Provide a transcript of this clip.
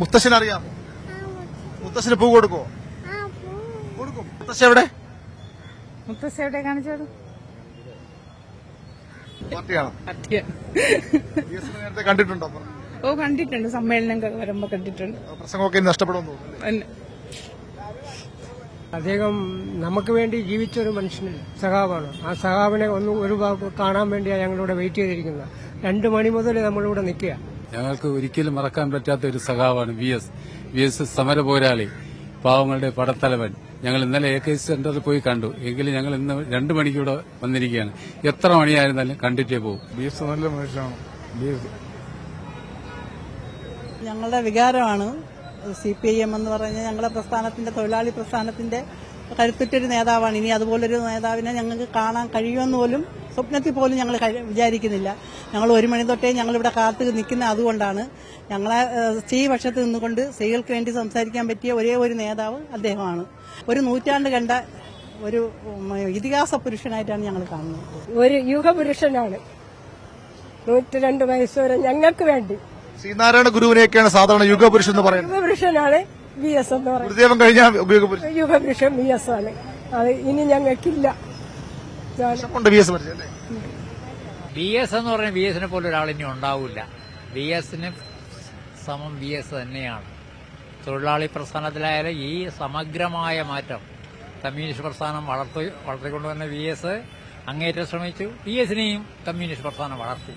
മുത്തശ്ശന് അറിയാമോ? മുത്തശ്ശന് പൂ കൊടുക്കോ? കൊടുക്കും. മുത്തശ്ശ എവിടെ? മുത്തശ്ശ എവിടെ കാണിച്ചത്? പാർട്ടിയാണോ? നേരത്തെ കണ്ടിട്ടുണ്ടോ? ഓ, കണ്ടിട്ടുണ്ട്. സമ്മേളനം വരുമ്പോ കണ്ടിട്ടുണ്ട്. പ്രസംഗമൊക്കെ നഷ്ടപ്പെടുമെന്ന് തോന്നുന്നു. അദ്ദേഹം നമുക്ക് വേണ്ടി ജീവിച്ചൊരു മനുഷ്യന് സഖാവാണ്. ആ സഖാവിനെ ഒരു കാണാൻ വേണ്ടിയാണ് ഞങ്ങളിവിടെ വെയിറ്റ് ചെയ്തിരിക്കുന്നത്. 2 മണി മുതൽ നമ്മളിവിടെ നിൽക്കുക. ഞങ്ങൾക്ക് ഒരിക്കലും മറക്കാൻ പറ്റാത്ത ഒരു സഖാവാണ് വി എസ് സമര പോരാളി, പാവങ്ങളുടെ പടത്തലവൻ. ഞങ്ങൾ ഇന്നലെ AK സെന്ററിൽ പോയി കണ്ടു. എങ്കിലും ഞങ്ങൾ ഇന്ന് 2 മണിക്കൂടെ വന്നിരിക്കുകയാണ്. എത്ര മണിയായിരുന്നാലും കണ്ടിട്ടേ പോകും. VS നല്ല മനുഷ്യനാണ്. ഞങ്ങളുടെ വികാരമാണ് CPIM എന്ന് പറഞ്ഞാൽ ഞങ്ങളുടെ പ്രസ്ഥാനത്തിന്റെ, തൊഴിലാളി പ്രസ്ഥാനത്തിന്റെ കരുത്തുറ്റൊരു നേതാവാണ്. ഇനി അതുപോലൊരു നേതാവിനെ ഞങ്ങൾക്ക് കാണാൻ കഴിയുമെന്ന് പോലും സ്വപ്നത്തിൽ പോലും ഞങ്ങൾ വിചാരിക്കുന്നില്ല. ഞങ്ങൾ 1 മണി തൊട്ടേ ഞങ്ങളിവിടെ കാത്തു നിൽക്കുന്ന അതുകൊണ്ടാണ്. ഞങ്ങളെ സ്ത്രീ പക്ഷത്ത് നിന്നുകൊണ്ട് സ്ത്രീകൾക്ക് വേണ്ടി സംസാരിക്കാൻ പറ്റിയ ഒരേ ഒരു നേതാവ് അദ്ദേഹമാണ്. ഒരു നൂറ്റാണ്ട് കണ്ട ഒരു ഇതിഹാസ പുരുഷനായിട്ടാണ് ഞങ്ങൾ കാണുന്നത്. ഒരു യുഗപുരുഷനാണ്. 102 വയസ്സ് വരെ ഞങ്ങൾക്ക് വേണ്ടി. ശ്രീനാരായണ ഗുരുവിനെയൊക്കെയാണ് സാധാരണ യുഗപുരുഷൻ എന്ന് പറയുന്നത്. യുഗപുരുഷനാണ് VS എന്ന് പറയുന്നത്. ഗുരുദേവൻ കഴിഞ്ഞാൽ യുഗപുരുഷൻ VS ആണ്. അത് ഇനി ഞങ്ങൾക്കില്ല. VS എന്ന് പറഞ്ഞാൽ VSനെ പോലെ ഒരാളിനി ഉണ്ടാവില്ല. VSന് സമം VS തന്നെയാണ്. തൊഴിലാളി പ്രസ്ഥാനത്തിലായാലും ഈ സമഗ്രമായ മാറ്റം കമ്മ്യൂണിസ്റ്റ് പ്രസ്ഥാനം വളർത്തിക്കൊണ്ടുവന്ന VS അങ്ങേറ്റം ശ്രമിച്ചു. VSനെയും കമ്മ്യൂണിസ്റ്റ് പ്രസ്ഥാനം വളർത്തി.